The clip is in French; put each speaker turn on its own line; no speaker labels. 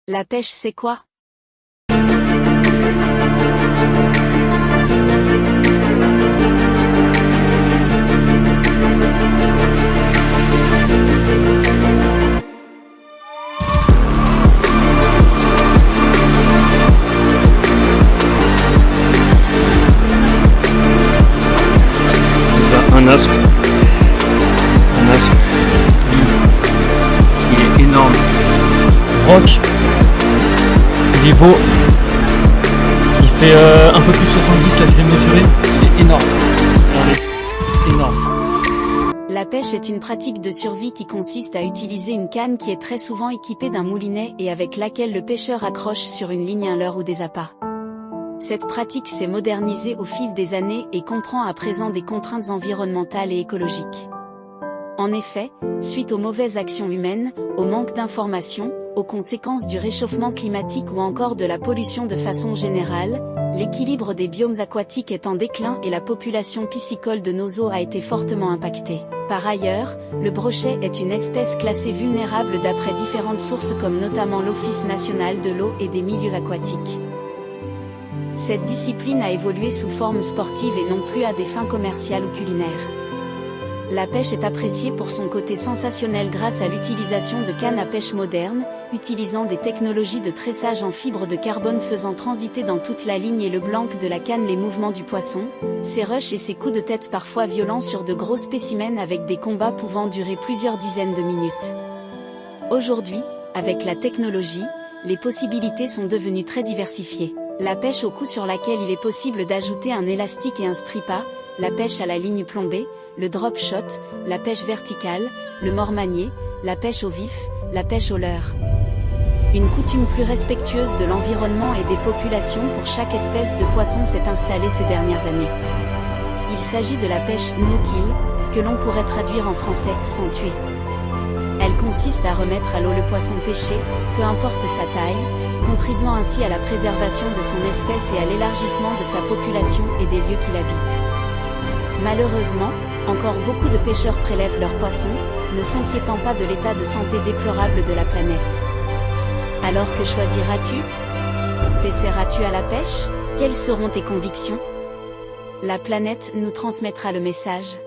La pêche c'est quoi?
Un aspe. Un aspe. Il est énorme.
Rock. Il est beau. Il fait un peu plus de 70, là je l'ai mesuré. Il est énorme. Regardez. Énorme.
La pêche est une pratique de survie qui consiste à utiliser une canne qui est très souvent équipée d'un moulinet et avec laquelle le pêcheur accroche sur une ligne un leurre ou des appâts. Cette pratique s'est modernisée au fil des années et comprend à présent des contraintes environnementales et écologiques. En effet, suite aux mauvaises actions humaines, au manque d'informations, aux conséquences du réchauffement climatique ou encore de la pollution de façon générale, l'équilibre des biomes aquatiques est en déclin et la population piscicole de nos eaux a été fortement impactée. Par ailleurs, le brochet est une espèce classée vulnérable d'après différentes sources comme notamment l'Office national de l'eau et des milieux aquatiques. Cette discipline a évolué sous forme sportive et non plus à des fins commerciales ou culinaires. La pêche est appréciée pour son côté sensationnel grâce à l'utilisation de cannes à pêche modernes, utilisant des technologies de tressage en fibre de carbone faisant transiter dans toute la ligne et le blanc de la canne les mouvements du poisson, ses rushs et ses coups de tête parfois violents sur de gros spécimens avec des combats pouvant durer plusieurs dizaines de minutes. Aujourd'hui, avec la technologie, les possibilités sont devenues très diversifiées. La pêche au coup sur laquelle il est possible d'ajouter un élastique et un stripper, la pêche à la ligne plombée, le drop shot, la pêche verticale, le mort-manier, la pêche au vif, la pêche au leurre. Une coutume plus respectueuse de l'environnement et des populations pour chaque espèce de poisson s'est installée ces dernières années. Il s'agit de la pêche no-kill, que l'on pourrait traduire en français « sans tuer ». Elle consiste à remettre à l'eau le poisson pêché, peu importe sa taille, contribuant ainsi à la préservation de son espèce et à l'élargissement de sa population et des lieux qu'il habite. Malheureusement, encore beaucoup de pêcheurs prélèvent leurs poissons, ne s'inquiétant pas de l'état de santé déplorable de la planète. Alors que choisiras-tu? T'essaieras-tu à la pêche? Quelles seront tes convictions? La planète nous transmettra le message.